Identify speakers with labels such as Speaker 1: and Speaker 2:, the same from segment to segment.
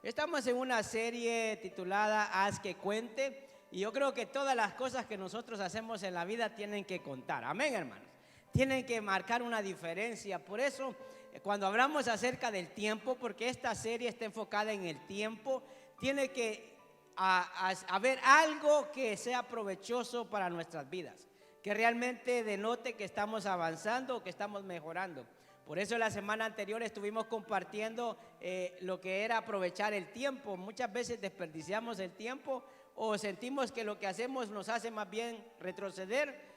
Speaker 1: Estamos en una serie titulada Haz que cuente, y yo creo que todas las cosas que nosotros hacemos en la vida tienen que contar. Amén, hermanos. Tienen que marcar una diferencia. Por eso, cuando hablamos acerca del tiempo, porque esta serie está enfocada en el tiempo, tiene que haber algo que sea provechoso para nuestras vidas, que realmente denote que estamos avanzando o que estamos mejorando. Por eso la semana anterior estuvimos compartiendo lo que era aprovechar el tiempo. Muchas veces desperdiciamos el tiempo o sentimos que lo que hacemos nos hace más bien retroceder,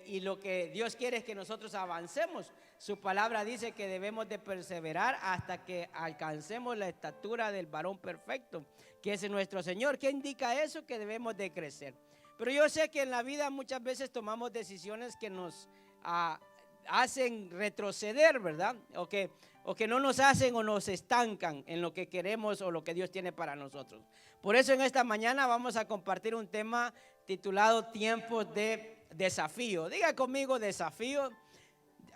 Speaker 1: y lo que Dios quiere es que nosotros avancemos. Su palabra dice que debemos de perseverar hasta que alcancemos la estatura del varón perfecto, que es nuestro Señor. ¿Qué indica eso? Que debemos de crecer. Pero yo sé que en la vida muchas veces tomamos decisiones que nos hacen retroceder, ¿verdad? O que no nos hacen o nos estancan en lo que queremos o lo que Dios tiene para nosotros. Por eso en esta mañana vamos a compartir un tema titulado Tiempos de Desafío. Diga conmigo desafío,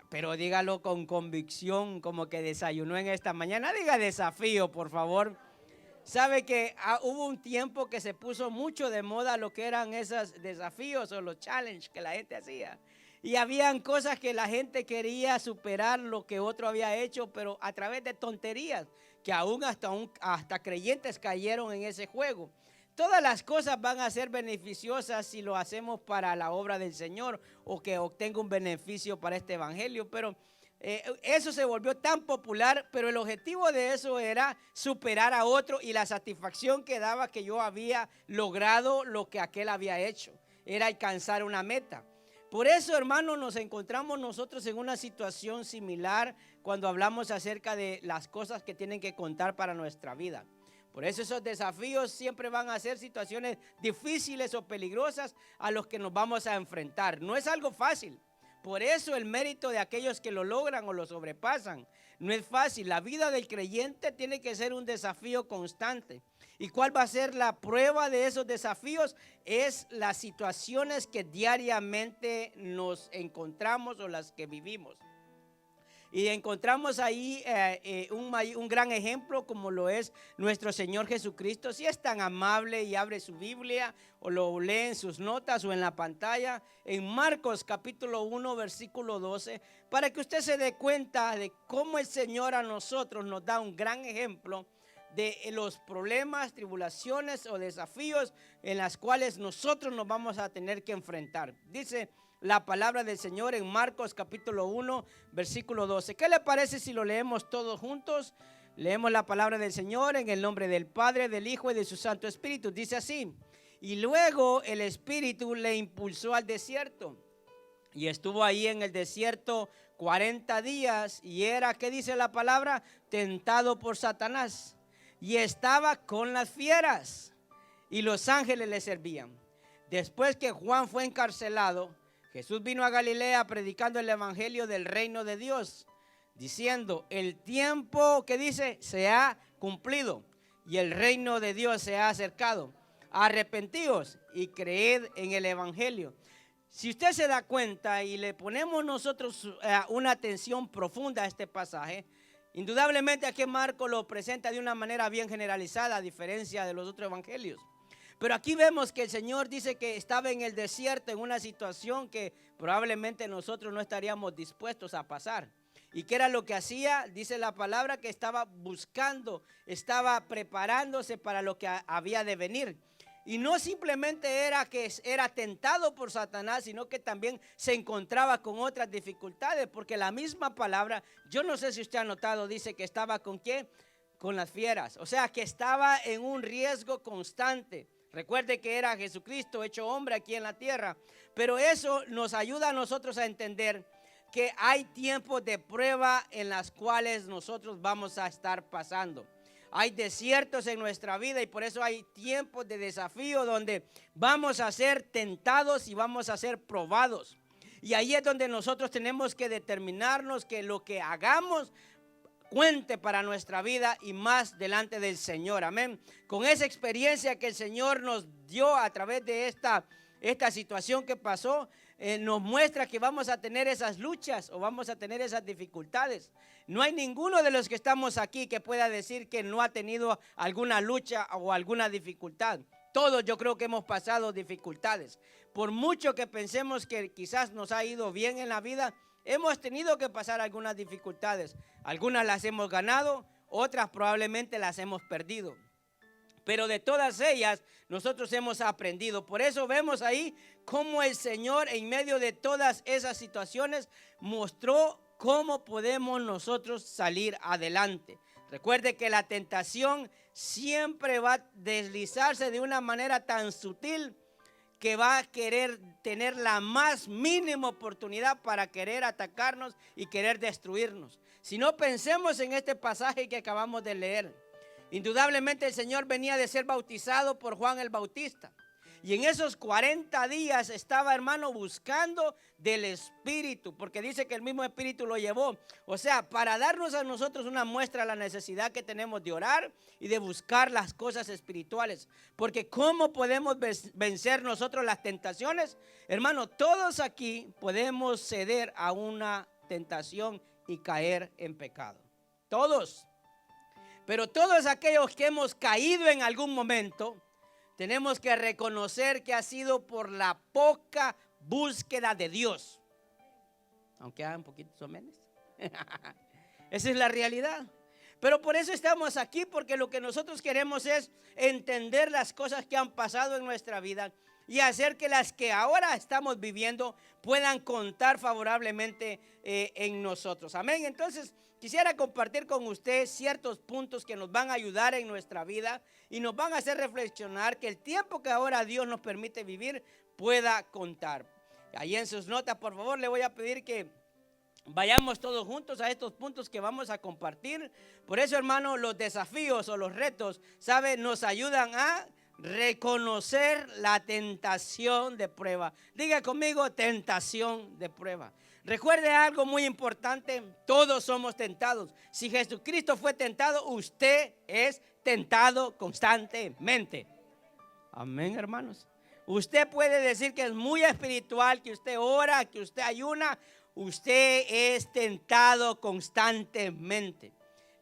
Speaker 1: pero dígalo con convicción, como que desayunó en esta mañana. Diga desafío, por favor. Sabe que hubo un tiempo que se puso mucho de moda lo que eran esos desafíos o los challenges que la gente hacía. Y habían cosas que la gente quería superar lo que otro había hecho, pero a través de tonterías, que aún hasta creyentes cayeron en ese juego. Todas las cosas van a ser beneficiosas si lo hacemos para la obra del Señor o que obtenga un beneficio para este evangelio, pero eso se volvió tan popular, pero el objetivo de eso era superar a otro, y la satisfacción que daba que yo había logrado lo que aquel había hecho, era alcanzar una meta. Por eso, hermanos, nos encontramos nosotros en una situación similar cuando hablamos acerca de las cosas que tienen que contar para nuestra vida. Por eso esos desafíos siempre van a ser situaciones difíciles o peligrosas a los que nos vamos a enfrentar. No es algo fácil. Por eso el mérito de aquellos que lo logran o lo sobrepasan. No es fácil. La vida del creyente tiene que ser un desafío constante. ¿Y cuál va a ser la prueba de esos desafíos? Es las situaciones que diariamente nos encontramos o las que vivimos. Y encontramos ahí un gran ejemplo como lo es nuestro Señor Jesucristo. Si es tan amable y abre su Biblia o lo lee en sus notas o en la pantalla, en Marcos capítulo 1 versículo 12, para que usted se dé cuenta de cómo el Señor a nosotros nos da un gran ejemplo de los problemas, tribulaciones o desafíos en las cuales nosotros nos vamos a tener que enfrentar. Dice la palabra del Señor en Marcos capítulo 1 versículo 12. ¿Qué le parece si lo leemos todos juntos? Leemos la palabra del Señor en el nombre del Padre, del Hijo y de su Santo Espíritu. Dice así: y luego el Espíritu le impulsó al desierto, y estuvo ahí en el desierto 40 días, y era, ¿qué dice la palabra? Tentado por Satanás. Y estaba con las fieras, y los ángeles le servían. Después que Juan fue encarcelado, Jesús vino a Galilea predicando el evangelio del reino de Dios, diciendo: el tiempo, que dice, se ha cumplido y el reino de Dios se ha acercado. Arrepentíos y creed en el evangelio. Si usted se da cuenta y le ponemos nosotros una atención profunda a este pasaje, indudablemente aquí Marco lo presenta de una manera bien generalizada, a diferencia de los otros evangelios. Pero aquí vemos que el Señor dice que estaba en el desierto en una situación que probablemente nosotros no estaríamos dispuestos a pasar. ¿Y qué era lo que hacía? Dice la palabra que estaba buscando, estaba preparándose para lo que había de venir. Y no simplemente era que era tentado por Satanás, sino que también se encontraba con otras dificultades, porque la misma palabra, yo no sé si usted ha notado, dice que estaba ¿con qué? Con las fieras. O sea, que estaba en un riesgo constante. Recuerde que era Jesucristo hecho hombre aquí en la tierra, pero eso nos ayuda a nosotros a entender que hay tiempos de prueba en las cuales nosotros vamos a estar pasando. Hay desiertos en nuestra vida, y por eso hay tiempos de desafío donde vamos a ser tentados y vamos a ser probados. Y ahí es donde nosotros tenemos que determinarnos que lo que hagamos cuente para nuestra vida y más delante del Señor. Amén. Con esa experiencia que el Señor nos dio a través de esta situación que pasó, nos muestra que vamos a tener esas luchas o vamos a tener esas dificultades. No hay ninguno de los que estamos aquí que pueda decir que no ha tenido alguna lucha o alguna dificultad. Todos yo creo que hemos pasado dificultades. Por mucho que pensemos que quizás nos ha ido bien en la vida, hemos tenido que pasar algunas dificultades. Algunas las hemos ganado, otras probablemente las hemos perdido. Pero de todas ellas nosotros hemos aprendido. Por eso vemos ahí cómo el Señor en medio de todas esas situaciones mostró cómo podemos nosotros salir adelante. Recuerde que la tentación siempre va a deslizarse de una manera tan sutil que va a querer tener la más mínima oportunidad para querer atacarnos y querer destruirnos. Si no, pensemos en este pasaje que acabamos de leer. Indudablemente el Señor venía de ser bautizado por Juan el Bautista. Y en esos 40 días estaba, hermano, buscando del Espíritu, porque dice que el mismo Espíritu lo llevó. O sea, para darnos a nosotros una muestra de la necesidad que tenemos de orar y de buscar las cosas espirituales. Porque ¿cómo podemos vencer nosotros las tentaciones? Hermano, todos aquí podemos ceder a una tentación y caer en pecado. Todos. Pero todos aquellos que hemos caído en algún momento, tenemos que reconocer que ha sido por la poca búsqueda de Dios. Aunque hagan poquitos o menos. Esa es la realidad. Pero por eso estamos aquí, porque lo que nosotros queremos es entender las cosas que han pasado en nuestra vida y hacer que las que ahora estamos viviendo puedan contar favorablemente en nosotros. Amén. Entonces, quisiera compartir con usted ciertos puntos que nos van a ayudar en nuestra vida y nos van a hacer reflexionar que el tiempo que ahora Dios nos permite vivir pueda contar. Ahí en sus notas, por favor, le voy a pedir que vayamos todos juntos a estos puntos que vamos a compartir. Por eso, hermano, los desafíos o los retos, ¿sabe? Nos ayudan a reconocer la tentación de prueba. Diga conmigo, tentación de prueba. Recuerde algo muy importante, todos somos tentados. Si Jesucristo fue tentado, usted es tentado constantemente. Amén, hermanos. Usted puede decir que es muy espiritual, que usted ora, que usted ayuna. Usted es tentado constantemente.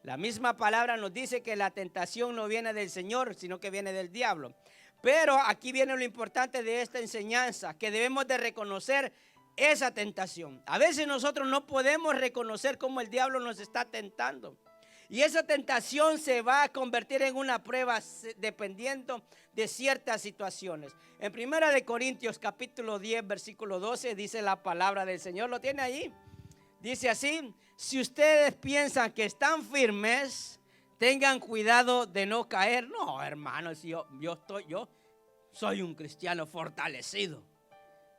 Speaker 1: La misma palabra nos dice que la tentación no viene del Señor, sino que viene del diablo. Pero aquí viene lo importante de esta enseñanza, que debemos de reconocer esa tentación. A veces nosotros no podemos reconocer cómo el diablo nos está tentando. Y esa tentación se va a convertir en una prueba dependiendo de ciertas situaciones. En 1 Corintios capítulo 10 versículo 12 dice la palabra del Señor. ¿Lo tiene ahí? Dice así: si ustedes piensan que están firmes, tengan cuidado de no caer. No, hermanos, yo soy un cristiano fortalecido.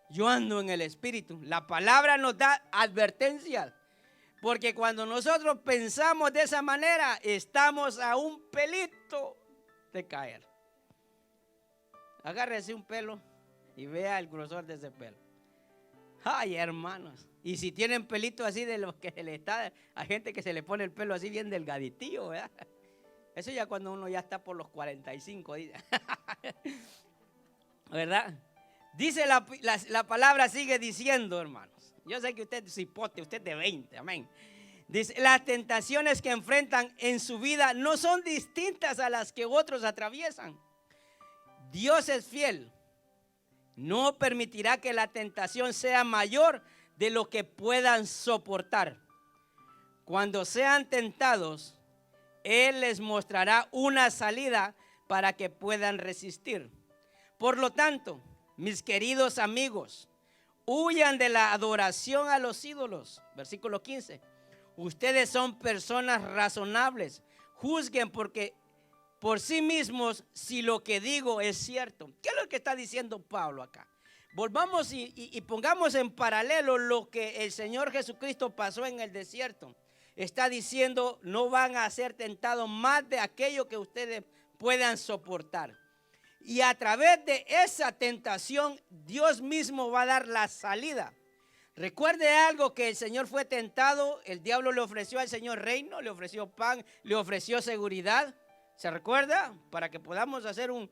Speaker 1: Yo ando en el Espíritu. La palabra nos da advertencias. Porque cuando nosotros pensamos de esa manera, estamos a un pelito de caer. Agárrese un pelo y vea el grosor de ese pelo. Ay, hermanos. Y si tienen pelitos así de los que se le está, hay gente que se le pone el pelo así bien delgaditillo, ¿verdad? Eso ya cuando uno ya está por los 45, ¿verdad? Dice la palabra, sigue diciendo, hermanos. Yo sé que usted es cipote, usted es de 20, amén. Dice, las tentaciones que enfrentan en su vida no son distintas a las que otros atraviesan. Dios es fiel. No permitirá que la tentación sea mayor de lo que puedan soportar. Cuando sean tentados, Él les mostrará una salida para que puedan resistir. Por lo tanto, mis queridos amigos, huyan de la adoración a los ídolos. Versículo 15. Ustedes son personas razonables. Juzguen por sí mismos si lo que digo es cierto. ¿Qué es lo que está diciendo Pablo acá? Volvamos y pongamos en paralelo lo que el Señor Jesucristo pasó en el desierto. Está diciendo, no van a ser tentados más de aquello que ustedes puedan soportar. Y a través de esa tentación, Dios mismo va a dar la salida. Recuerde algo, que el Señor fue tentado, el diablo le ofreció al Señor reino, le ofreció pan, le ofreció seguridad. ¿Se recuerda? Para que podamos hacer un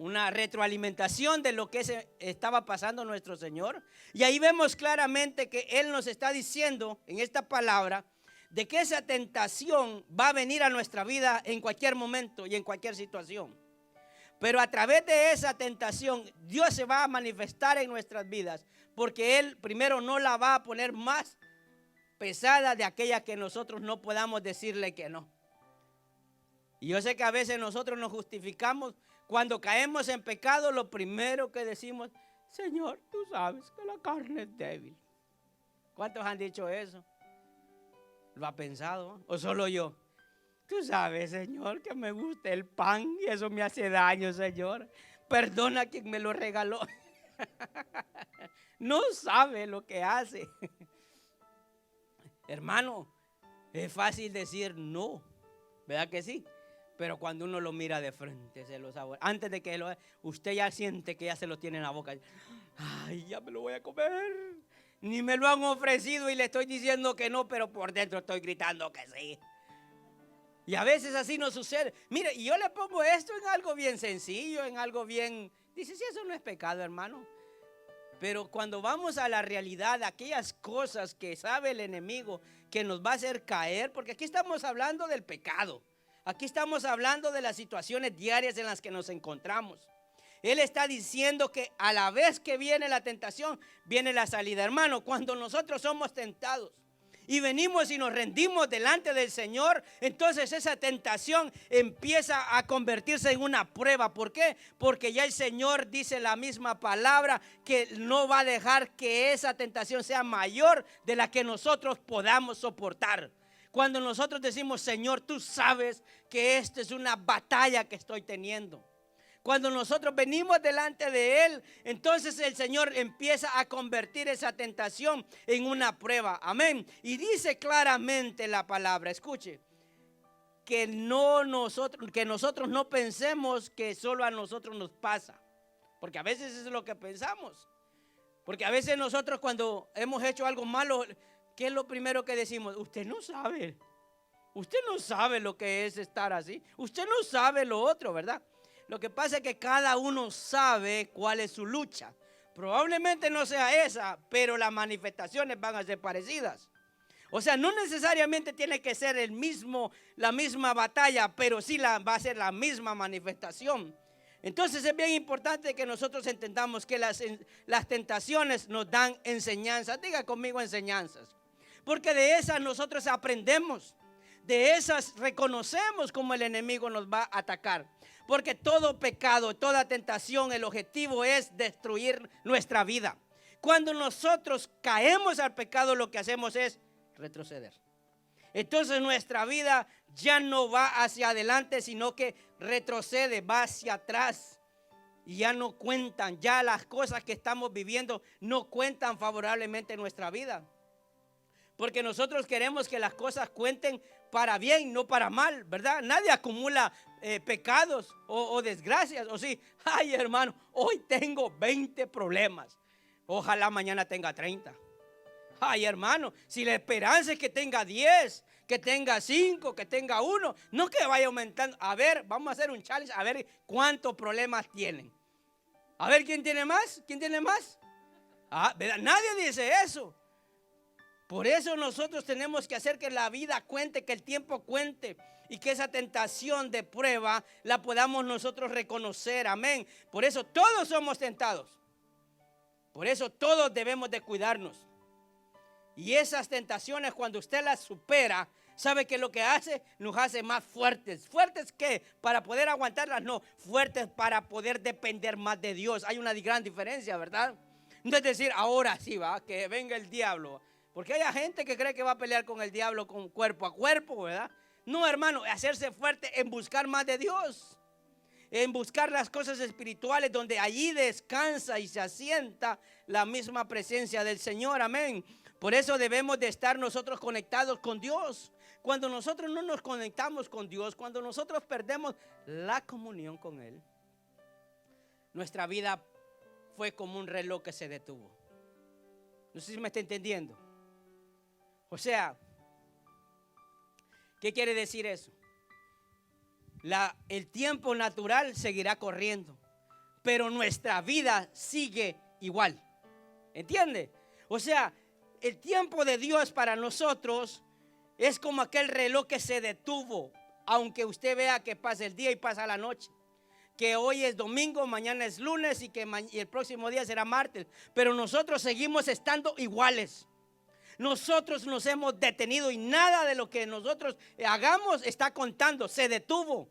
Speaker 1: una retroalimentación de lo que estaba pasando nuestro Señor. Y ahí vemos claramente que Él nos está diciendo en esta palabra de que esa tentación va a venir a nuestra vida en cualquier momento y en cualquier situación. Pero a través de esa tentación Dios se va a manifestar en nuestras vidas, porque Él primero no la va a poner más pesada de aquella que nosotros no podamos decirle que no. Y yo sé que a veces nosotros nos justificamos cuando caemos en pecado. Lo primero que decimos: Señor, tú sabes que la carne es débil. ¿Cuántos han dicho eso? ¿Lo ha pensado? ¿O solo yo? Tú sabes, Señor, que me gusta el pan y eso me hace daño, Señor. Perdona a quien me lo regaló. No sabe lo que hace. Hermano, es fácil decir no, ¿verdad que sí? Pero cuando uno lo mira de frente, se lo sabe. Antes de que usted ya siente que ya se lo tiene en la boca. Ay, ya me lo voy a comer. Ni me lo han ofrecido y le estoy diciendo que no, pero por dentro estoy gritando que sí. Y a veces así nos sucede. Mire, y yo le pongo esto en algo bien sencillo, en algo bien... Dice, si eso no es pecado, hermano. Pero cuando vamos a la realidad, aquellas cosas que sabe el enemigo que nos va a hacer caer, porque aquí estamos hablando del pecado. Aquí estamos hablando de las situaciones diarias en las que nos encontramos. Él está diciendo que a la vez que viene la tentación, viene la salida. Hermano, cuando nosotros somos tentados y venimos y nos rendimos delante del Señor, entonces esa tentación empieza a convertirse en una prueba. ¿Por qué? Porque ya el Señor dice la misma palabra, que no va a dejar que esa tentación sea mayor de la que nosotros podamos soportar. Cuando nosotros decimos: Señor, tú sabes que esta es una batalla que estoy teniendo. Cuando nosotros venimos delante de Él, entonces el Señor empieza a convertir esa tentación en una prueba. Amén. Y dice claramente la palabra, escuche, que nosotros no pensemos que solo a nosotros nos pasa. Porque a veces es lo que pensamos. Porque a veces nosotros, cuando hemos hecho algo malo, ¿qué es lo primero que decimos? Usted no sabe. Usted no sabe lo que es estar así. Usted no sabe lo otro, ¿verdad? Lo que pasa es que cada uno sabe cuál es su lucha. Probablemente no sea esa, pero las manifestaciones van a ser parecidas. O sea, no necesariamente tiene que ser la misma batalla, pero sí va a ser la misma manifestación. Entonces es bien importante que nosotros entendamos que las tentaciones nos dan enseñanzas. Diga conmigo, enseñanzas. Porque de esas nosotros aprendemos. De esas reconocemos cómo el enemigo nos va a atacar. Porque todo pecado, toda tentación, el objetivo es destruir nuestra vida. Cuando nosotros caemos al pecado, lo que hacemos es retroceder. Entonces nuestra vida ya no va hacia adelante, sino que retrocede, va hacia atrás. Y ya no cuentan, ya las cosas que estamos viviendo no cuentan favorablemente en nuestra vida. Porque nosotros queremos que las cosas cuenten para bien, no para mal, ¿verdad? Nadie acumula pecados o desgracias. O sí, ay hermano, hoy tengo 20 problemas. Ojalá mañana tenga 30. Ay hermano, si la esperanza es que tenga 10, que tenga 5, que tenga 1, no que vaya aumentando. A ver, vamos a hacer un challenge, a ver cuántos problemas tienen. A ver, ¿quién tiene más? ¿Quién tiene más? ¿Verdad? Nadie dice eso. Por eso nosotros tenemos que hacer que la vida cuente, que el tiempo cuente y que esa tentación de prueba la podamos nosotros reconocer. Amén. Por eso todos somos tentados. Por eso todos debemos de cuidarnos. Y esas tentaciones, cuando usted las supera, ¿sabe qué es lo que hace? Nos hace más fuertes. ¿Fuertes qué? ¿Para poder aguantarlas? No, fuertes para poder depender más de Dios. Hay una gran diferencia, ¿verdad? No es decir, ahora sí va, que venga el diablo. Porque hay gente que cree que va a pelear con el diablo con cuerpo a cuerpo, ¿verdad? No, hermano, hacerse fuerte en buscar más de Dios. En buscar las cosas espirituales, donde allí descansa y se asienta la misma presencia del Señor. Amén. Por eso debemos de estar nosotros conectados con Dios. Cuando nosotros no nos conectamos con Dios, cuando nosotros perdemos la comunión con Él, nuestra vida fue como un reloj que se detuvo. No sé si me está entendiendo. O sea, ¿qué quiere decir eso? El tiempo natural seguirá corriendo, pero nuestra vida sigue igual. ¿Entiende? O sea, el tiempo de Dios para nosotros es como aquel reloj que se detuvo, aunque usted vea que pasa el día y pasa la noche. Que hoy es domingo, mañana es lunes y el próximo día será martes. Pero nosotros seguimos estando iguales. Nosotros nos hemos detenido y nada de lo que nosotros hagamos está contando, se detuvo.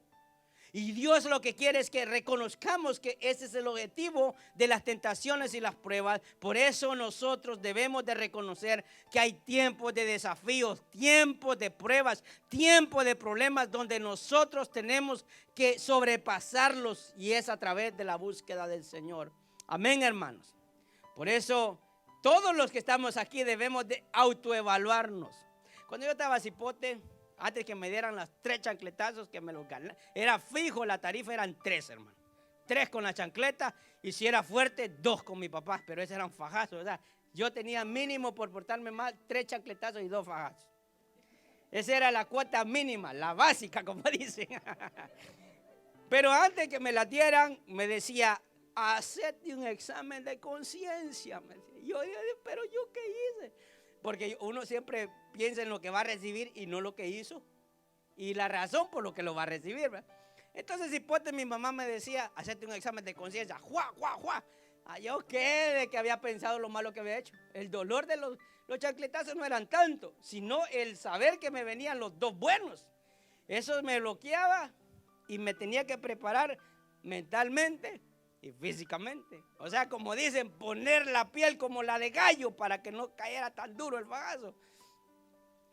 Speaker 1: Y Dios lo que quiere es que reconozcamos que ese es el objetivo de las tentaciones y las pruebas. Por eso nosotros debemos de reconocer que hay tiempos de desafíos, tiempos de pruebas, tiempos de problemas donde nosotros tenemos que sobrepasarlos, y es a través de la búsqueda del Señor. Amén, hermanos. Por eso todos los que estamos aquí debemos de autoevaluarnos. Cuando yo estaba cipote, antes que me dieran las 3 chancletazos que me los gané, era fijo, la tarifa eran 3, hermano. 3 con la chancleta, y si era fuerte, 2 con mi papá, pero esos eran fajazos, ¿verdad? Yo tenía mínimo, por portarme mal, 3 chancletazos y 2 fajazos. Esa era la cuota mínima, la básica, como dicen. Pero antes que me la dieran, me decía, hacete un examen de conciencia. Yo dije, pero ¿yo qué hice? Porque uno siempre piensa en lo que va a recibir y no lo que hizo, y la razón por lo que lo va a recibir, ¿verdad? Entonces, cipote, mi mamá me decía, hacete un examen de conciencia. ¡Juá, juá, juá! Yo qué de que había pensado lo malo que había hecho. El dolor de los chancletazos no eran tanto, sino el saber que me venían los 2 buenos. Eso me bloqueaba y me tenía que preparar mentalmente y físicamente. O sea, como dicen, poner la piel como la de gallo para que no cayera tan duro el bagazo.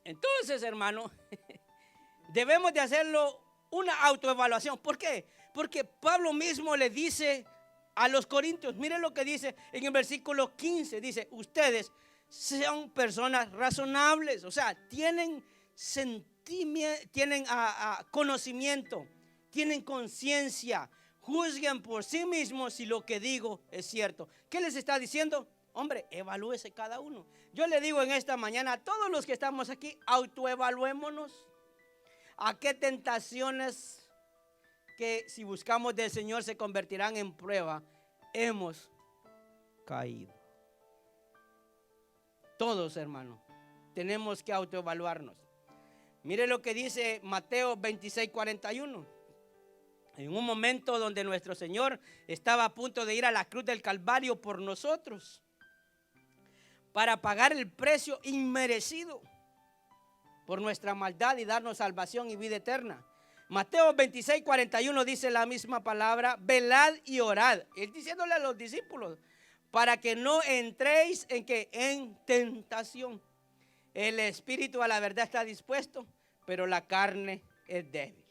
Speaker 1: Entonces, hermano, debemos de hacerlo una autoevaluación. ¿Por qué? Porque Pablo mismo le dice a los corintios, miren lo que dice en el versículo 15, dice, ustedes son personas razonables, o sea, tienen sentimiento, tienen conocimiento, tienen conciencia. Juzguen por sí mismos si lo que digo es cierto. ¿Qué les está diciendo? Hombre, evalúese cada uno. Yo le digo en esta mañana a todos los que estamos aquí, autoevaluémonos. ¿A qué tentaciones que si buscamos del Señor se convertirán en prueba hemos caído? Todos, hermanos, tenemos que autoevaluarnos. Mire lo que dice Mateo 26:41. En un momento donde nuestro Señor estaba a punto de ir a la cruz del Calvario por nosotros, para pagar el precio inmerecido por nuestra maldad y darnos salvación y vida eterna. Mateo 26:41 dice la misma palabra, velad y orad. Él diciéndole a los discípulos, para que no entréis en tentación. El espíritu a la verdad está dispuesto, pero la carne es débil.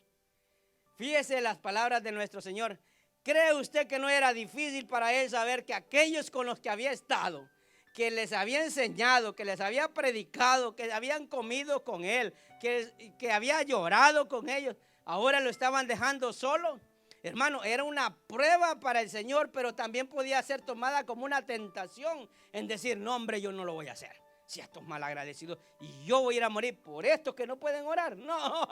Speaker 1: Fíjese las palabras de nuestro Señor. ¿Cree usted que no era difícil para él saber que aquellos con los que había estado, que les había enseñado, que les había predicado, que habían comido con él, que había llorado con ellos, ahora lo estaban dejando solo? Hermano, era una prueba para el Señor, pero también podía ser tomada como una tentación en decir, no, hombre, yo no lo voy a hacer. Si estos malagradecidos, y yo voy a ir a morir por estos que no pueden orar. No.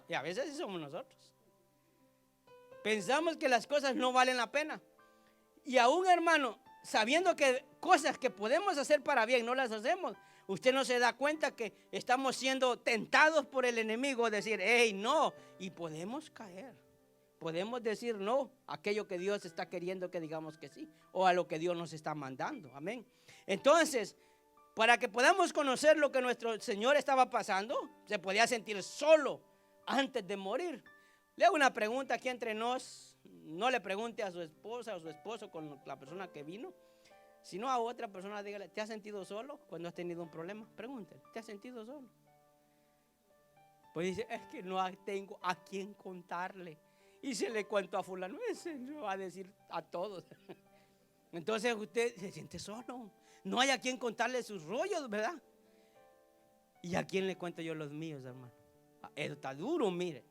Speaker 1: Y a veces sí somos nosotros. Pensamos que las cosas no valen la pena. Y aún, hermano, sabiendo que cosas que podemos hacer para bien no las hacemos, usted no se da cuenta que estamos siendo tentados por el enemigo a decir, hey, no. Y podemos caer. Podemos decir no a aquello que Dios está queriendo que digamos que sí, o a lo que Dios nos está mandando. Amén. Entonces, para que podamos conocer lo que nuestro Señor estaba pasando, se podía sentir solo antes de morir. Le hago una pregunta aquí entre nos. No le pregunte a su esposa o su esposo con la persona que vino, sino a otra persona, dígale, ¿te has sentido solo cuando has tenido un problema? Pregúntale, ¿te has sentido solo? Pues dice, es que no tengo a quién contarle. Y se le cuento a fulano, ese lo va a decir a todos. Entonces usted se siente solo. No hay a quien contarle sus rollos, ¿verdad? ¿Y a quién le cuento yo los míos, hermano? Eso está duro, mire.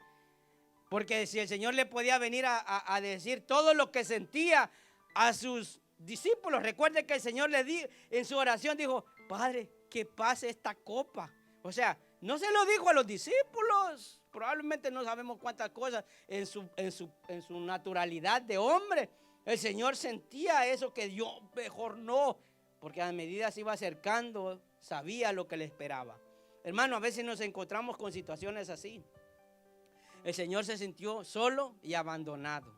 Speaker 1: Porque si el Señor le podía venir a decir todo lo que sentía a sus discípulos. Recuerde que el Señor le dijo en su oración, dijo, Padre, que pase esta copa. O sea, no se lo dijo a los discípulos. probablemente no sabemos cuántas cosas en su naturalidad de hombre. El Señor sentía eso que yo mejor no, porque a medida se iba acercando, sabía lo que le esperaba. Hermano, a veces nos encontramos con situaciones así. El Señor se sintió solo y abandonado.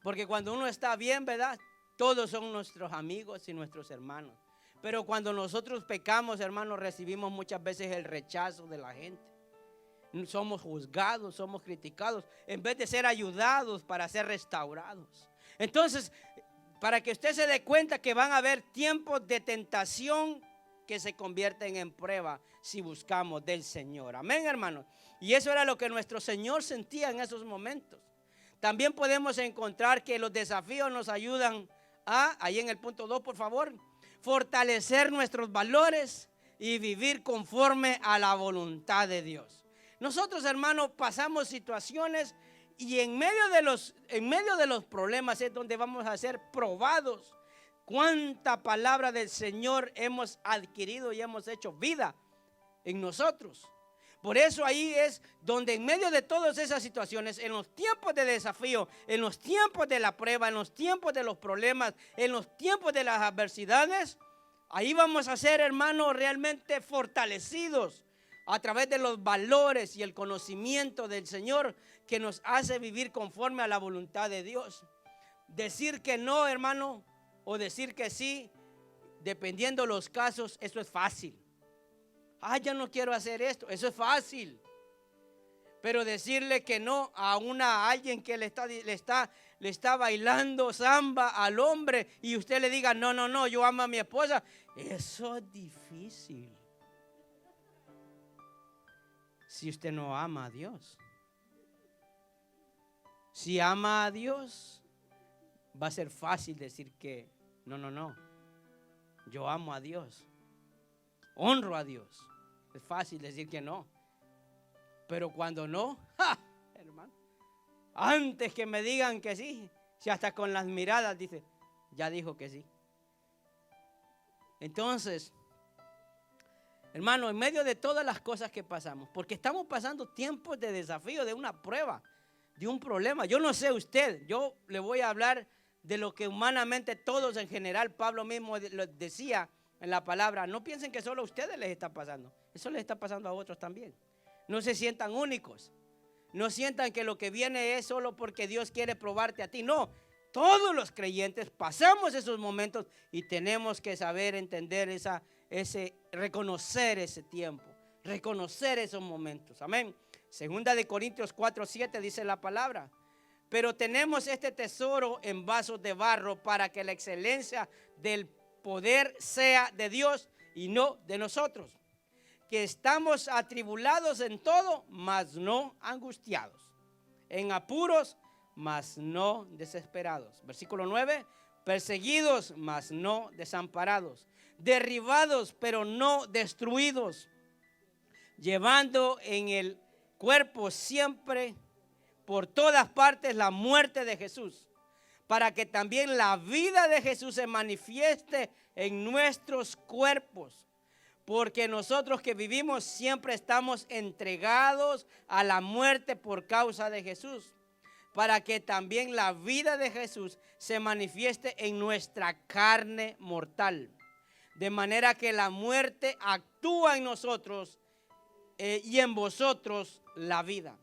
Speaker 1: Porque cuando uno está bien, ¿verdad? Todos son nuestros amigos y nuestros hermanos. Pero cuando nosotros pecamos, hermanos, recibimos muchas veces el rechazo de la gente. Somos juzgados, somos criticados, en vez de ser ayudados para ser restaurados. Entonces, para que usted se dé cuenta que van a haber tiempos de tentación que se convierten en prueba si buscamos del Señor. Amén, hermanos. Y eso era lo que nuestro Señor sentía en esos momentos. También podemos encontrar que los desafíos nos ayudan a, ahí en el punto 2, por favor, fortalecer nuestros valores y vivir conforme a la voluntad de Dios. Nosotros, hermanos, pasamos situaciones y en medio de los problemas es donde vamos a ser probados. Cuánta palabra del Señor hemos adquirido y hemos hecho vida en nosotros. Por eso ahí es donde en medio de todas esas situaciones, en los tiempos de desafío, en los tiempos de la prueba, en los tiempos de los problemas, en los tiempos de las adversidades, ahí vamos a ser, hermanos, realmente fortalecidos a través de los valores y el conocimiento del Señor que nos hace vivir conforme a la voluntad de Dios. Decir que no, hermano, o decir que sí, dependiendo los casos, eso es fácil. Ya no quiero hacer esto, eso es fácil. Pero decirle que no a alguien que le está bailando samba al hombre y usted le diga, no, yo amo a mi esposa, eso es difícil. Si usted no ama a Dios. Si ama a Dios, va a ser fácil decir que no, yo amo a Dios, honro a Dios. Es fácil decir que no. Pero cuando no, hermano, antes que me digan que sí, si hasta con las miradas dice, ya dijo que sí. Entonces, hermano, en medio de todas las cosas que pasamos, porque estamos pasando tiempos de desafío, de una prueba, de un problema. Yo no sé usted, yo le voy a hablar de lo que humanamente todos en general, Pablo mismo lo decía en la palabra, no piensen que solo a ustedes les está pasando, eso les está pasando a otros también. No se sientan únicos, no sientan que lo que viene es solo porque Dios quiere probarte a ti, no. Todos los creyentes pasamos esos momentos y tenemos que saber entender reconocer ese tiempo, reconocer esos momentos. Amén. Segunda de Corintios 4:7 dice la palabra, pero tenemos este tesoro en vasos de barro para que la excelencia del poder sea de Dios y no de nosotros, que estamos atribulados en todo, mas no angustiados, en apuros, mas no desesperados. Versículo 9, perseguidos, mas no desamparados, derribados, pero no destruidos, llevando en el cuerpo siempre por todas partes la muerte de Jesús, para que también la vida de Jesús se manifieste en nuestros cuerpos. Porque nosotros que vivimos siempre estamos entregados a la muerte por causa de Jesús, para que también la vida de Jesús se manifieste en nuestra carne mortal. De manera que la muerte actúa en nosotros y en vosotros la vida.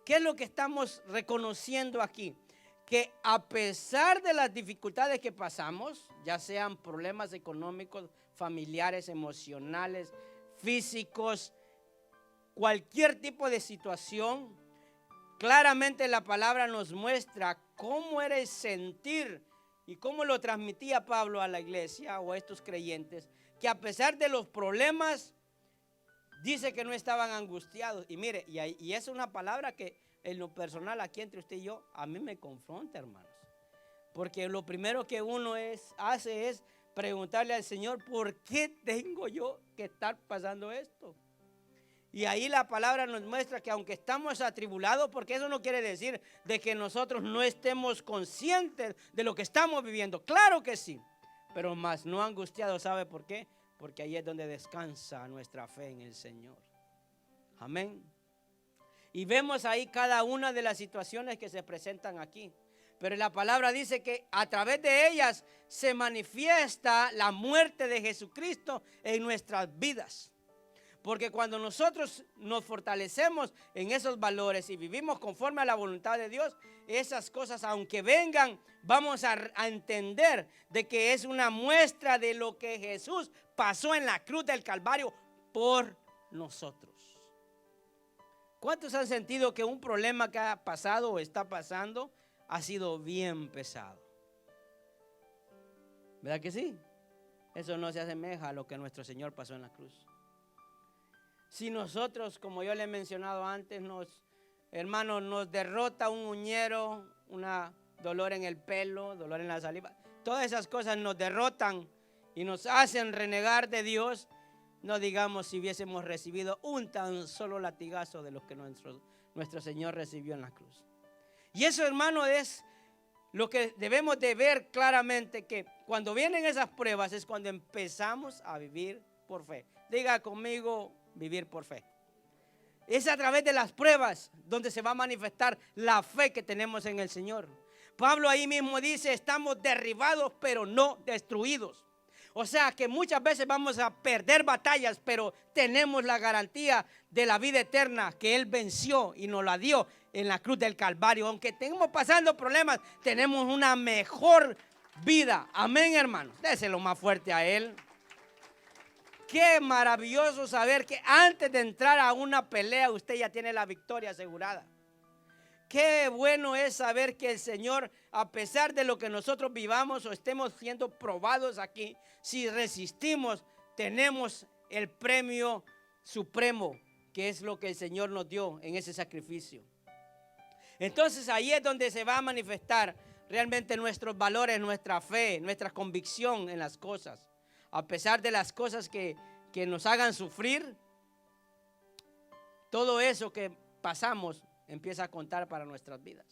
Speaker 1: ¿Qué es lo que estamos reconociendo aquí? Que a pesar de las dificultades que pasamos, ya sean problemas económicos, familiares, emocionales, físicos, cualquier tipo de situación, claramente la palabra nos muestra cómo era el sentir y cómo lo transmitía Pablo a la iglesia o a estos creyentes, que a pesar de los problemas, dice que no estaban angustiados. Y mire, y es una palabra que en lo personal aquí entre usted y yo, a mí me confronta, hermanos. Porque lo primero que uno hace es preguntarle al Señor, ¿por qué tengo yo que estar pasando esto? Y ahí la palabra nos muestra que aunque estamos atribulados, porque eso no quiere decir de que nosotros no estemos conscientes de lo que estamos viviendo. Claro que sí, pero más no angustiados. ¿Sabe por qué? Porque ahí es donde descansa nuestra fe en el Señor. Amén. Y vemos ahí cada una de las situaciones que se presentan aquí. Pero la palabra dice que a través de ellas se manifiesta la muerte de Jesucristo en nuestras vidas. Porque cuando nosotros nos fortalecemos en esos valores y vivimos conforme a la voluntad de Dios, esas cosas, aunque vengan, vamos a entender de que es una muestra de lo que Jesús pasó en la cruz del Calvario por nosotros. ¿Cuántos han sentido que un problema que ha pasado o está pasando ha sido bien pesado? ¿Verdad que sí? Eso no se asemeja a lo que nuestro Señor pasó en la cruz. Si nosotros, como yo le he mencionado antes, hermanos, nos derrota un uñero, una dolor en el pelo, dolor en la saliva, todas esas cosas nos derrotan y nos hacen renegar de Dios. No digamos si hubiésemos recibido un tan solo latigazo de los que nuestro Señor recibió en la cruz. Y eso, hermano, es lo que debemos de ver claramente, que cuando vienen esas pruebas es cuando empezamos a vivir por fe. Diga conmigo, vivir por fe. Es a través de las pruebas donde se va a manifestar la fe que tenemos en el Señor. Pablo ahí mismo dice, estamos derribados pero no destruidos. O sea que muchas veces vamos a perder batallas, pero tenemos la garantía de la vida eterna que Él venció y nos la dio en la cruz del Calvario. Aunque estemos pasando problemas, tenemos una mejor vida. Amén, hermano. Déselo más fuerte a Él. Qué maravilloso saber que antes de entrar a una pelea usted ya tiene la victoria asegurada. Qué bueno es saber que el Señor, a pesar de lo que nosotros vivamos o estemos siendo probados aquí, si resistimos, tenemos el premio supremo, que es lo que el Señor nos dio en ese sacrificio. Entonces ahí es donde se va a manifestar realmente nuestros valores, nuestra fe, nuestra convicción en las cosas. A pesar de las cosas que nos hagan sufrir, todo eso que pasamos empieza a contar para nuestras vidas.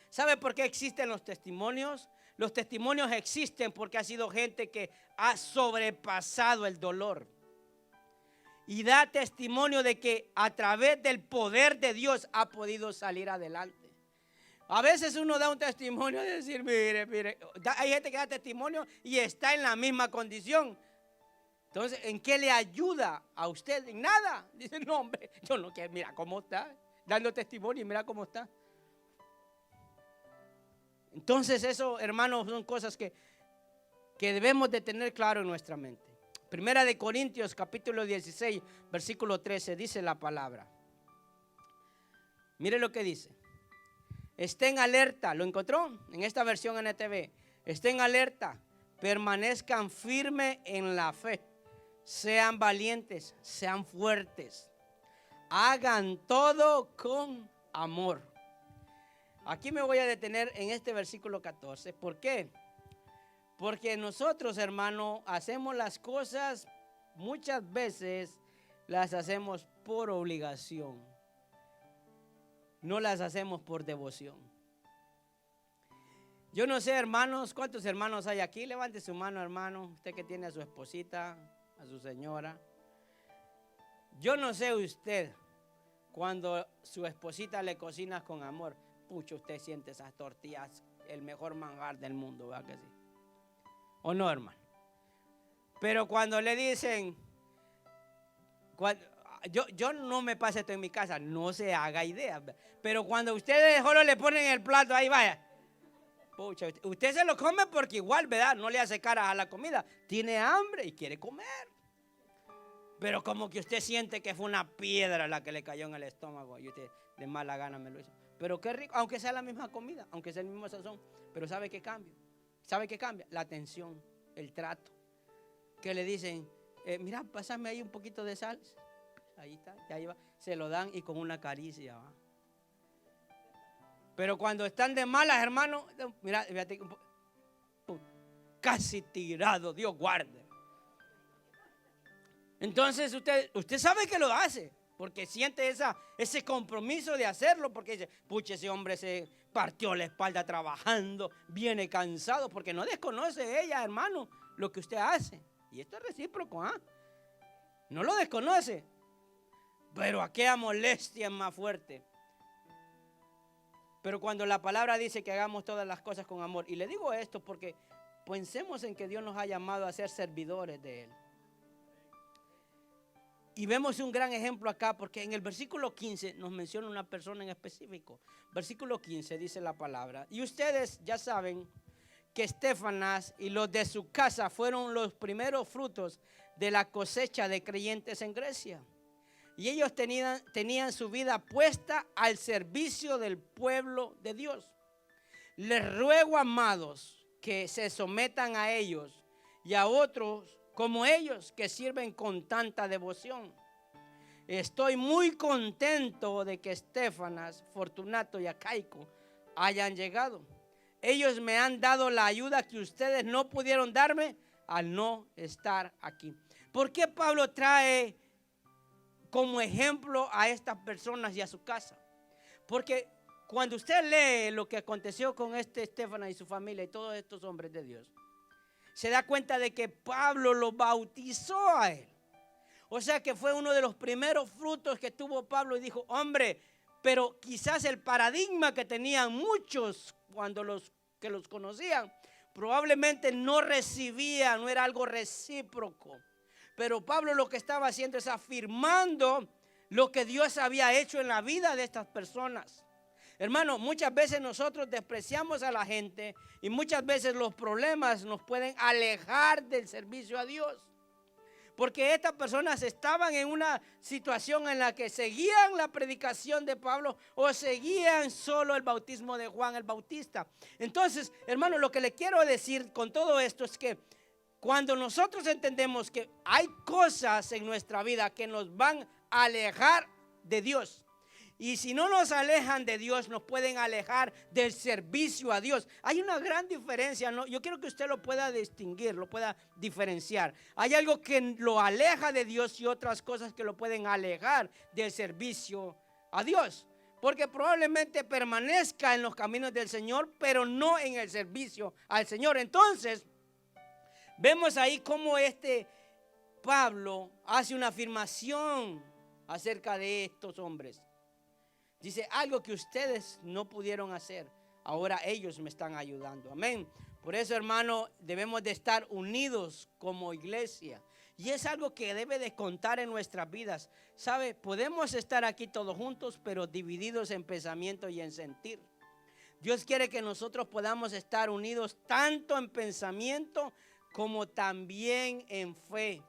Speaker 1: ¿Sabe por qué existen los testimonios? Los testimonios existen porque ha sido gente que ha sobrepasado el dolor y da testimonio de que a través del poder de Dios ha podido salir adelante. A veces uno da un testimonio de decir, mire, hay gente que da testimonio y está en la misma condición. Entonces, ¿en qué le ayuda a usted? En nada. Dice, no, hombre, yo no quiero, mira cómo está, dando testimonio y mira cómo está. Entonces, eso, hermanos, son cosas que debemos de tener claro en nuestra mente. Primera de Corintios, capítulo 16, versículo 13, dice la palabra. Mire lo que dice. Estén alerta, ¿lo encontró? En esta versión NTV. Estén alerta, permanezcan firmes en la fe. Sean valientes, sean fuertes. Hagan todo con amor. Aquí me voy a detener en este versículo 14. ¿Por qué? Porque nosotros, hermano, hacemos las cosas, muchas veces las hacemos por obligación. No las hacemos por devoción. Yo no sé, hermanos, ¿cuántos hermanos hay aquí? Levante su mano, hermano. Usted que tiene a su esposita, a su señora. Yo no sé usted, cuando su esposita le cocina con amor, pucho, usted siente esas tortillas, el mejor manjar del mundo, ¿verdad que sí? ¿O no, hermano? Pero cuando le dicen, yo no me pase esto en mi casa, no se haga idea. Pero cuando ustedes solo le ponen el plato, ahí vaya. Pucha, usted se lo come porque igual, ¿verdad? No le hace caras a la comida. Tiene hambre y quiere comer. Pero como que usted siente que fue una piedra la que le cayó en el estómago y usted de mala gana me lo hizo. Pero qué rico, aunque sea la misma comida, aunque sea el mismo sazón. Pero ¿sabe qué cambia? ¿Sabe qué cambia? La atención, el trato. Que le dicen, mira, pásame ahí un poquito de sal. Ahí está, y ahí va. Se lo dan y con una caricia va. Pero cuando están de malas, hermano, mira, fíjate, casi tirado, Dios guarde. Entonces usted sabe que lo hace, porque siente ese compromiso de hacerlo, porque dice, pucha, ese hombre se partió la espalda trabajando, viene cansado, porque no desconoce ella, hermano, lo que usted hace. Y esto es recíproco, ¿ah? No lo desconoce. Pero aquella molestia es más fuerte Pero cuando la palabra dice que hagamos todas las cosas con amor, y le digo esto porque pensemos en que Dios nos ha llamado a ser servidores de Él. Y vemos un gran ejemplo acá, porque en el versículo 15 nos menciona una persona en específico. Versículo 15 dice la palabra: y ustedes ya saben que Estefanas y los de su casa fueron los primeros frutos de la cosecha de creyentes en Grecia. Y ellos tenían su vida puesta al servicio del pueblo de Dios. Les ruego, amados, que se sometan a ellos y a otros como ellos, que sirven con tanta devoción. Estoy muy contento de que Estefanas, Fortunato y Acaico hayan llegado. Ellos me han dado la ayuda que ustedes no pudieron darme al no estar aquí. ¿Por qué Pablo trae como ejemplo a estas personas y a su casa? Porque cuando usted lee lo que aconteció con Estefanas y su familia y todos estos hombres de Dios, se da cuenta de que Pablo lo bautizó a él. O sea que fue uno de los primeros frutos que tuvo Pablo, y dijo: hombre, pero quizás el paradigma que tenían muchos cuando los conocían, probablemente no recibían, no era algo recíproco. Pero Pablo lo que estaba haciendo es afirmando lo que Dios había hecho en la vida de estas personas. Hermano, muchas veces nosotros despreciamos a la gente y muchas veces los problemas nos pueden alejar del servicio a Dios. Porque estas personas estaban en una situación en la que seguían la predicación de Pablo o seguían solo el bautismo de Juan el Bautista. Entonces, hermano, lo que le quiero decir con todo esto es que cuando nosotros entendemos que hay cosas en nuestra vida que nos van a alejar de Dios, y si no nos alejan de Dios, nos pueden alejar del servicio a Dios. Hay una gran diferencia, ¿no? Yo quiero que usted lo pueda distinguir, lo pueda diferenciar. Hay algo que lo aleja de Dios y otras cosas que lo pueden alejar del servicio a Dios. Porque probablemente permanezca en los caminos del Señor, pero no en el servicio al Señor. Entonces, vemos ahí cómo Pablo hace una afirmación acerca de estos hombres. Dice: algo que ustedes no pudieron hacer, ahora ellos me están ayudando. Amén. Por eso, hermano, debemos de estar unidos como iglesia. Y es algo que debe de contar en nuestras vidas. ¿Sabe? Podemos estar aquí todos juntos, pero divididos en pensamiento y en sentir. Dios quiere que nosotros podamos estar unidos tanto en pensamiento como también en fe.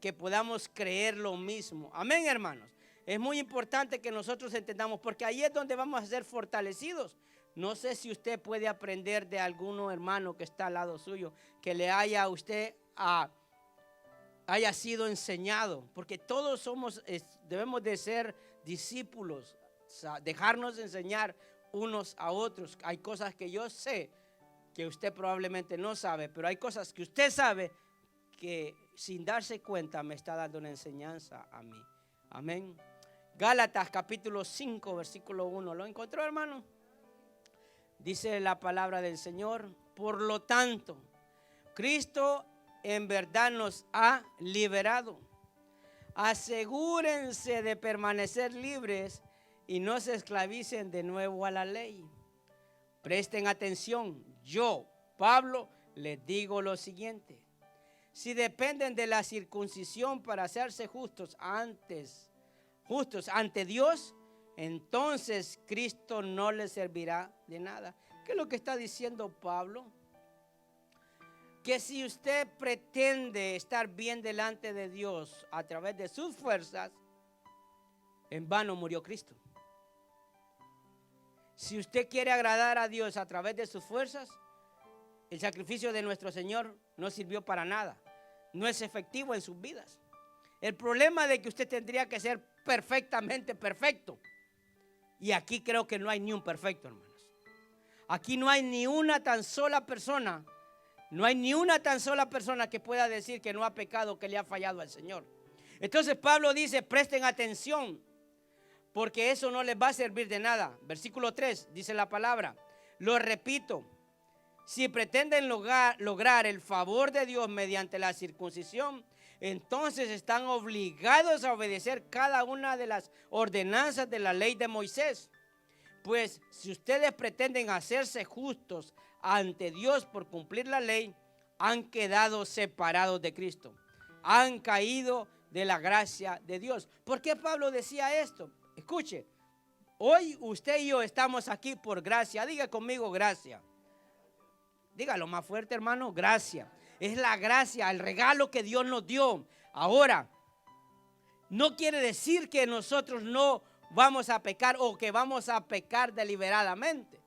Speaker 1: Que podamos creer lo mismo. Amén, hermanos. Es muy importante que nosotros entendamos, porque ahí es donde vamos a ser fortalecidos. No sé si usted puede aprender de algún hermano que está al lado suyo, que le haya sido enseñado, porque todos debemos de ser discípulos, dejarnos enseñar unos a otros. Hay cosas que yo sé que usted probablemente no sabe, pero hay cosas que usted sabe que sin darse cuenta me está dando una enseñanza a mí. Amén. Gálatas capítulo 5 versículo 1. ¿Lo encontró, hermano? Dice la palabra del Señor: por lo tanto, Cristo en verdad nos ha liberado. Asegúrense de permanecer libres y no se esclavicen de nuevo a la ley. Presten atención. Yo, Pablo, les digo lo siguiente: si dependen de la circuncisión para hacerse justos ante Dios, entonces Cristo no les servirá de nada. ¿Qué es lo que está diciendo Pablo? Que si usted pretende estar bien delante de Dios a través de sus fuerzas, en vano murió Cristo. Si usted quiere agradar a Dios a través de sus fuerzas, el sacrificio de nuestro Señor no sirvió para nada. No es efectivo en sus vidas. El problema de que usted tendría que ser perfectamente perfecto. Y aquí creo que no hay ni un perfecto, hermanos. Aquí no hay ni una tan sola persona. No hay ni una tan sola persona que pueda decir que no ha pecado, que le ha fallado al Señor. Entonces Pablo dice: presten atención, porque eso no les va a servir de nada. Versículo 3 dice la palabra: lo repito, si pretenden lograr el favor de Dios mediante la circuncisión, entonces están obligados a obedecer cada una de las ordenanzas de la ley de Moisés. Pues si ustedes pretenden hacerse justos ante Dios por cumplir la ley, han quedado separados de Cristo. Han caído de la gracia de Dios. ¿Por qué Pablo decía esto? Escuche, hoy usted y yo estamos aquí por gracia. Diga conmigo gracia. Dígalo más fuerte, hermano, gracia. Es la gracia, el regalo que Dios nos dio. Ahora, no quiere decir que nosotros no vamos a pecar o que vamos a pecar deliberadamente.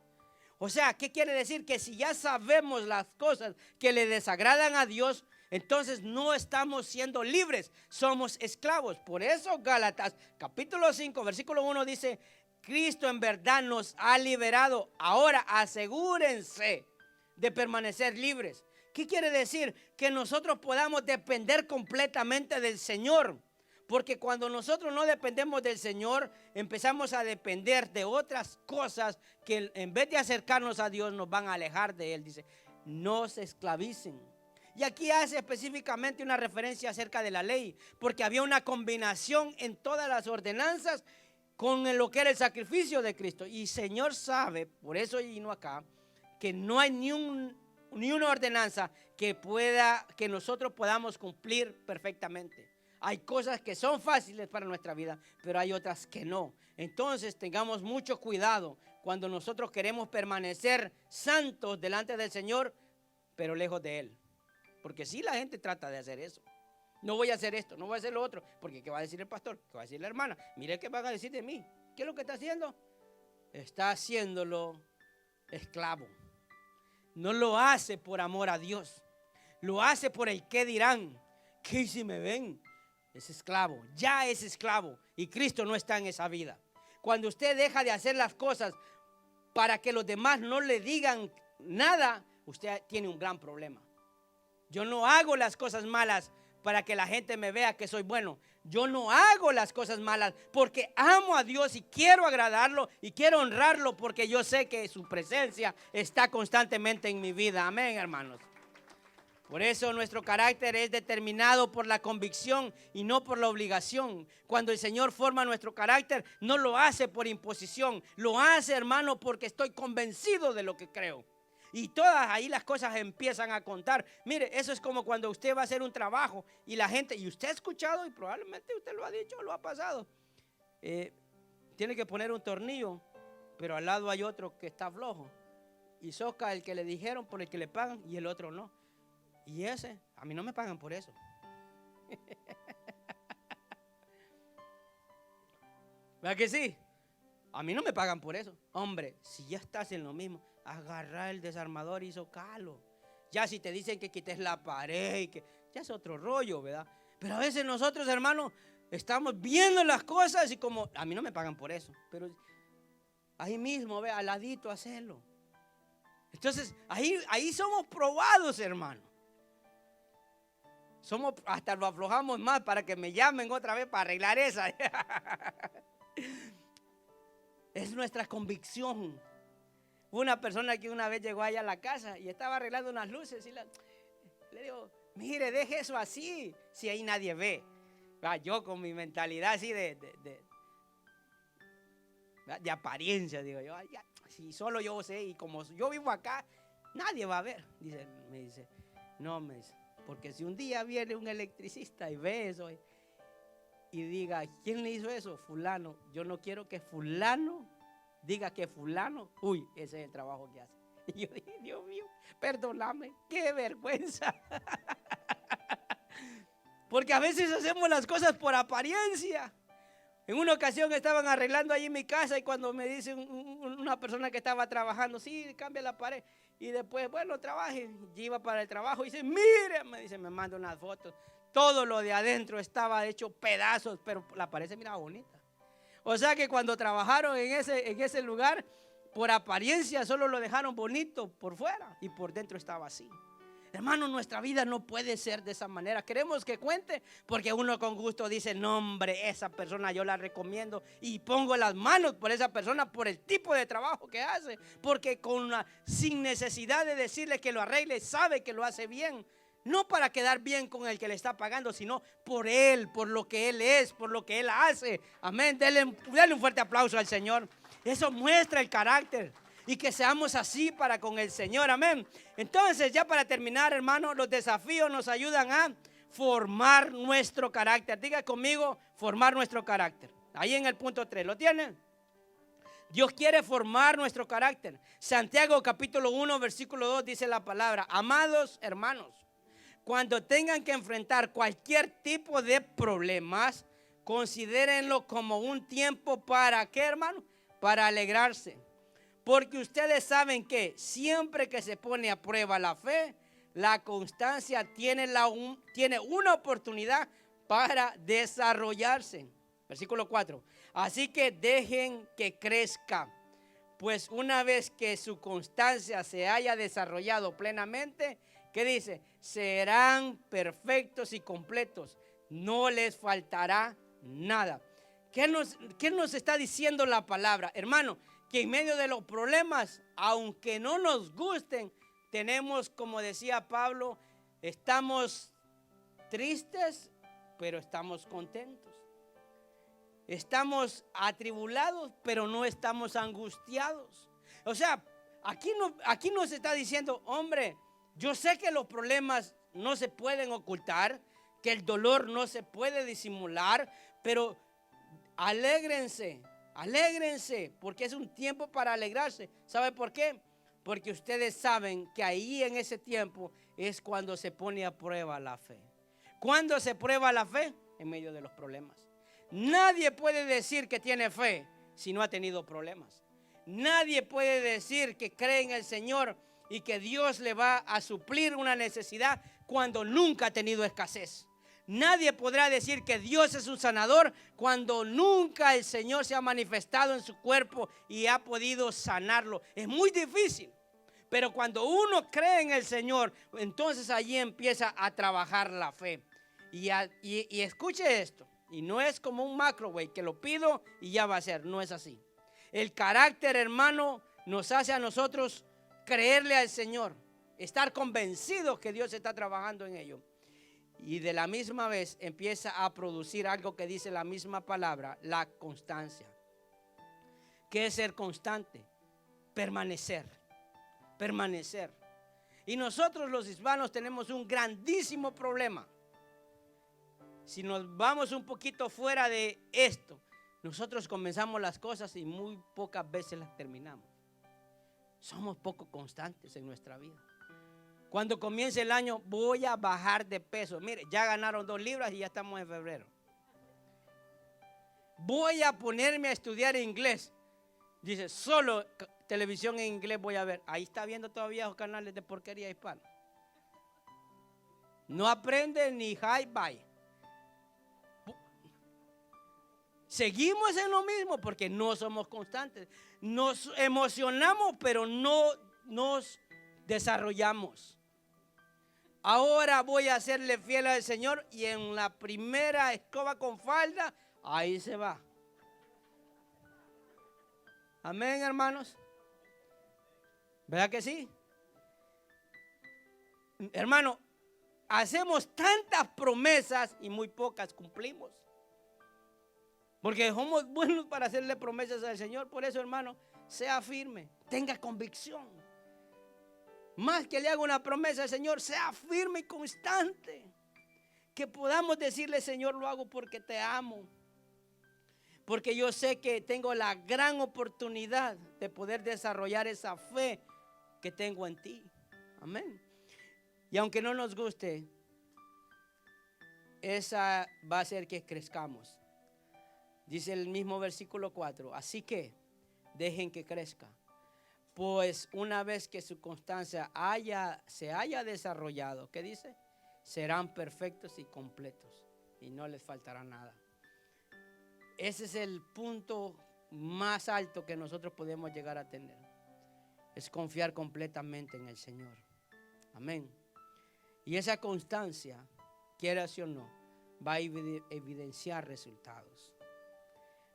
Speaker 1: O sea, ¿qué quiere decir? Que si ya sabemos las cosas que le desagradan a Dios, entonces no estamos siendo libres, somos esclavos. Por eso Gálatas capítulo 5 versículo 1 dice: Cristo en verdad nos ha liberado. Ahora asegúrense de permanecer libres. ¿Qué quiere decir? Que nosotros podamos depender completamente del Señor. Porque cuando nosotros no dependemos del Señor, empezamos a depender de otras cosas que en vez de acercarnos a Dios nos van a alejar de Él. Dice, no se esclavicen. Y aquí hace específicamente una referencia acerca de la ley, porque había una combinación en todas las ordenanzas con lo que era el sacrificio de Cristo. Y el Señor sabe, por eso vino acá, que no hay ni una ordenanza que nosotros podamos cumplir perfectamente. Hay cosas que son fáciles para nuestra vida, pero hay otras que no. Entonces tengamos mucho cuidado cuando nosotros queremos permanecer santos delante del Señor, pero lejos de Él. Porque si la gente trata de hacer eso. No voy a hacer esto, no voy a hacer lo otro, porque ¿qué va a decir el pastor? ¿Qué va a decir la hermana? Mire qué van a decir de mí. ¿Qué es lo que está haciendo? Está haciéndolo esclavo. No lo hace por amor a Dios. Lo hace por el qué dirán. ¿Qué si me ven? Es esclavo, ya es esclavo. Y Cristo no está en esa vida. Cuando usted deja de hacer las cosas para que los demás no le digan nada, usted tiene un gran problema. Yo no hago las cosas malas para que la gente me vea que soy bueno. Yo no hago las cosas malas porque amo a Dios y quiero agradarlo y quiero honrarlo, porque yo sé que su presencia está constantemente en mi vida. Amén, hermanos. Por eso nuestro carácter es determinado por la convicción y no por la obligación. Cuando el Señor forma nuestro carácter, no lo hace por imposición. Lo hace, hermano, porque estoy convencido de lo que creo. Y todas ahí las cosas empiezan a contar. Mire, eso es como cuando usted va a hacer un trabajo y la gente, y usted ha escuchado y probablemente usted lo ha dicho, lo ha pasado. Tiene que poner un tornillo, pero al lado hay otro que está flojo. Y soca el que le dijeron por el que le pagan y el otro no. Y ese, a mí no me pagan por eso. ¿Verdad que sí? A mí no me pagan por eso. Hombre, si ya estás en lo mismo, agarra el desarmador y socalo. Ya si te dicen que quites la pared, y que ya es otro rollo, ¿verdad? Pero a veces nosotros, hermanos, estamos viendo las cosas y como, a mí no me pagan por eso. Pero ahí mismo, ve, al ladito hacerlo. Entonces, ahí somos probados, hermano. Hasta lo aflojamos más para que me llamen otra vez para arreglar esa. Es nuestra convicción. Una persona que una vez llegó allá a la casa y estaba arreglando unas luces y le digo, mire, deje eso así, si ahí nadie ve. Yo con mi mentalidad así de apariencia, digo yo, si solo yo sé y como yo vivo acá, nadie va a ver. Me dice, no, me dice. Porque si un día viene un electricista y ve eso y diga, ¿quién le hizo eso? Fulano. Yo no quiero que fulano diga que fulano, ese es el trabajo que hace. Y yo dije, Dios mío, perdóname, qué vergüenza. Porque a veces hacemos las cosas por apariencia. En una ocasión estaban arreglando ahí en mi casa y cuando me dice una persona que estaba trabajando, sí, cambia la pared. Y después, bueno, trabaje. Y iba para el trabajo y dice, mire, me manda unas fotos. Todo lo de adentro estaba hecho pedazos, pero la pared se miraba bonita. O sea que cuando trabajaron en ese lugar, por apariencia solo lo dejaron bonito por fuera y por dentro estaba así. Hermano, nuestra vida no puede ser de esa manera. Queremos que cuente porque uno con gusto dice, no hombre, esa persona yo la recomiendo y pongo las manos por esa persona por el tipo de trabajo que hace. Porque sin necesidad de decirle que lo arregle, sabe que lo hace bien. No para quedar bien con el que le está pagando, sino por él, por lo que él es, por lo que él hace. Amén. Dele un fuerte aplauso al Señor. Eso muestra el carácter. Y que seamos así para con el Señor. Amén. Entonces, ya para terminar, hermano, los desafíos nos ayudan a formar nuestro carácter. Diga conmigo, formar nuestro carácter. Ahí en el punto 3. ¿Lo tienen? Dios quiere formar nuestro carácter. Santiago capítulo 1, versículo 2 dice la palabra: amados hermanos, cuando tengan que enfrentar cualquier tipo de problemas, considérenlo como un tiempo para, ¿qué, hermano? Para alegrarse. Porque ustedes saben que siempre que se pone a prueba la fe, la constancia tiene una oportunidad para desarrollarse. Versículo 4. Así que dejen que crezca, pues una vez que su constancia se haya desarrollado plenamente, ¿qué dice? Serán perfectos y completos, no les faltará nada. ¿Qué nos está diciendo la palabra? Hermano, que en medio de los problemas, aunque no nos gusten, tenemos, como decía Pablo, estamos tristes, pero estamos contentos. Estamos atribulados, pero no estamos angustiados. O sea, aquí nos está diciendo, hombre, yo sé que los problemas no se pueden ocultar, que el dolor no se puede disimular, pero alégrense, porque es un tiempo para alegrarse. ¿Sabe por qué? Porque ustedes saben que ahí en ese tiempo es cuando se pone a prueba la fe. ¿Cuándo se prueba la fe? En medio de los problemas. Nadie puede decir que tiene fe si no ha tenido problemas. Nadie puede decir que cree en el Señor y que Dios le va a suplir una necesidad cuando nunca ha tenido escasez. Nadie podrá decir que Dios es un sanador cuando nunca el Señor se ha manifestado en su cuerpo y ha podido sanarlo. Es muy difícil. Pero cuando uno cree en el Señor, entonces allí empieza a trabajar la fe. Y escuche esto. Y no es como un microwave que lo pido y ya va a ser. No es así. El carácter, hermano, nos hace a nosotros creerle al Señor, estar convencidos que Dios está trabajando en ello. Y de la misma vez empieza a producir algo que dice la misma palabra, la constancia. ¿Qué es ser constante? Permanecer. Y nosotros los hispanos tenemos un grandísimo problema. Si nos vamos un poquito fuera de esto, nosotros comenzamos las cosas y muy pocas veces las terminamos. Somos poco constantes en nuestra vida. Cuando comience el año, voy a bajar de peso. Mire, ya ganaron 2 libras y ya estamos en febrero. Voy a ponerme a estudiar inglés. Dice, solo televisión en inglés voy a ver. Ahí está viendo todavía los canales de porquería hispana. No aprende ni hi-bye. Seguimos en lo mismo porque no somos constantes. Nos emocionamos, pero no nos desarrollamos. Ahora voy a serle fiel al Señor y en la primera escoba con falda, ahí se va. Amén, hermanos. ¿Verdad que sí? Hermano, hacemos tantas promesas y muy pocas cumplimos. Porque somos buenos para hacerle promesas al Señor. Por eso, hermano, sea firme, tenga convicción. Más que le haga una promesa al Señor, sea firme y constante. Que podamos decirle, Señor, lo hago porque te amo. Porque yo sé que tengo la gran oportunidad de poder desarrollar esa fe que tengo en ti. Amén. Y aunque no nos guste, esa va a hacer que crezcamos. Dice el mismo versículo 4. Así que dejen que crezca. Pues una vez que su constancia se haya desarrollado, ¿qué dice? Serán perfectos y completos y no les faltará nada. Ese es el punto más alto que nosotros podemos llegar a tener. Es confiar completamente en el Señor. Amén. Y esa constancia, quieras o no, va a evidenciar resultados.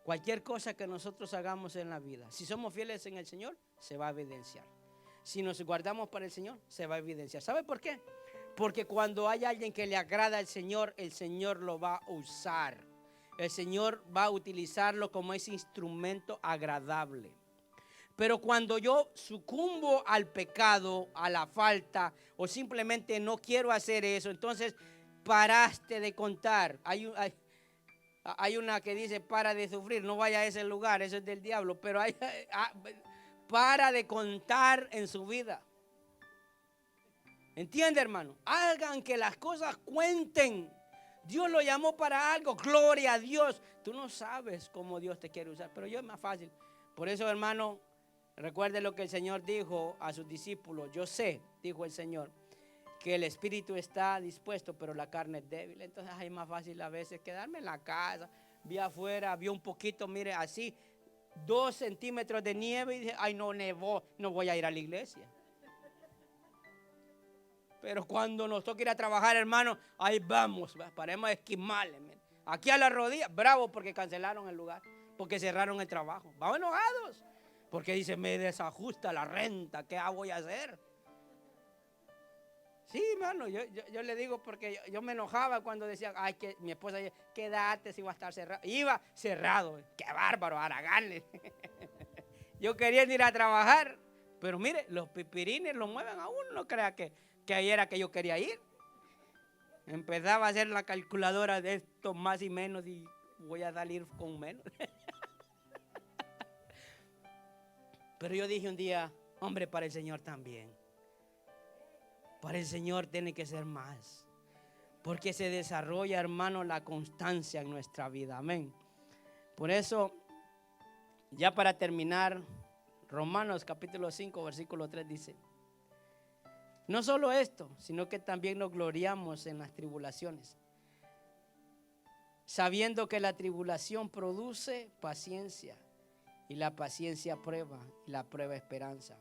Speaker 1: Cualquier cosa que nosotros hagamos en la vida, si somos fieles en el Señor, se va a evidenciar. Si nos guardamos para el Señor, se va a evidenciar. ¿Sabe por qué? Porque cuando hay alguien que le agrada al Señor, el Señor lo va a usar. El Señor va a utilizarlo como ese instrumento agradable. Pero cuando yo sucumbo al pecado, a la falta, o simplemente no quiero hacer eso, entonces paraste de contar. Hay una que dice, para de sufrir, no vaya a ese lugar, eso es del diablo. Pero para de contar en su vida. ¿Entiende, hermano? Hagan que las cosas cuenten. Dios lo llamó para algo, gloria a Dios. Tú no sabes cómo Dios te quiere usar, pero yo es más fácil. Por eso, hermano, recuerde lo que el Señor dijo a sus discípulos. Yo sé, dijo el Señor, que el espíritu está dispuesto, pero la carne es débil. Entonces es más fácil a veces quedarme en la casa. Vi afuera, vi un poquito, mire, así, 2 centímetros de nieve y dije, ay, no nevó, no voy a ir a la iglesia. Pero cuando nos toca ir a trabajar, hermano, ahí vamos, paremos esquimales. Aquí a la rodilla, bravo porque cancelaron el lugar, porque cerraron el trabajo. Vamos enojados, porque dice, me desajusta la renta, ¿qué voy a hacer? Sí, hermano, yo le digo porque yo me enojaba cuando decía, ay, que mi esposa, quédate si va a estar cerrado. Iba cerrado, qué bárbaro, haraganes. Yo quería ir a trabajar, pero mire, los pipirines lo mueven a uno, no crea que ahí era que yo quería ir. Empezaba a hacer la calculadora de esto más y menos y voy a salir con menos. Pero yo dije un día, hombre, para el Señor también. Para el Señor tiene que ser más. Porque se desarrolla, hermano, la constancia en nuestra vida. Amén. Por eso, ya para terminar, Romanos capítulo 5, versículo 3 dice, no solo esto, sino que también nos gloriamos en las tribulaciones, sabiendo que la tribulación produce paciencia, y la paciencia prueba, y la prueba esperanza.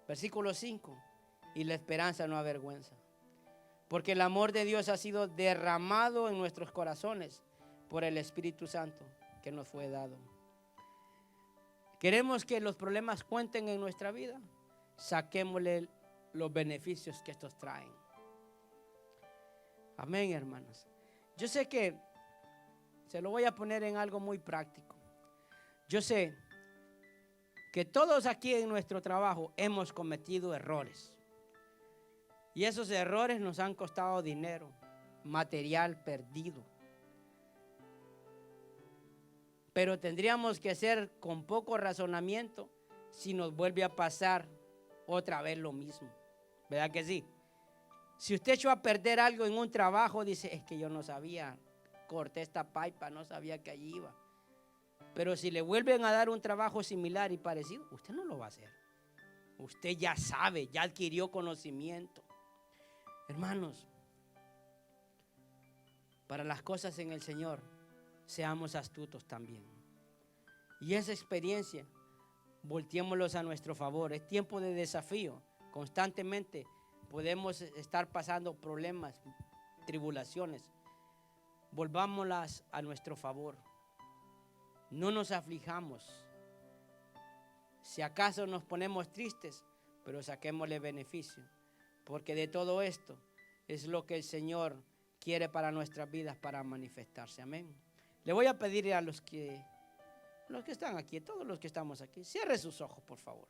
Speaker 1: Versículo 5, y la esperanza no avergüenza, porque el amor de Dios ha sido derramado en nuestros corazones por el Espíritu Santo que nos fue dado. ¿Queremos que los problemas cuenten en nuestra vida? Saquémosle los beneficios que estos traen. Amén, hermanos. Yo sé que se lo voy a poner en algo muy práctico. Yo sé que todos aquí en nuestro trabajo hemos cometido errores. Y esos errores nos han costado dinero, material perdido. Pero tendríamos que ser con poco razonamiento si nos vuelve a pasar otra vez lo mismo. ¿Verdad que sí? Si usted echó a perder algo en un trabajo, dice, es que yo no sabía, corté esta paipa, no sabía que allí iba. Pero si le vuelven a dar un trabajo similar y parecido, usted no lo va a hacer. Usted ya sabe, ya adquirió conocimiento. Hermanos, para las cosas en el Señor, seamos astutos también. Y esa experiencia, volteémoslos a nuestro favor. Es tiempo de desafío. Constantemente podemos estar pasando problemas, tribulaciones. Volvámoslas a nuestro favor. No nos aflijamos. Si acaso nos ponemos tristes, pero saquémosle beneficio. Porque de todo esto es lo que el Señor quiere para nuestras vidas, para manifestarse. Amén. Le voy a pedir a los que están aquí, todos los que estamos aquí, cierre sus ojos, por favor.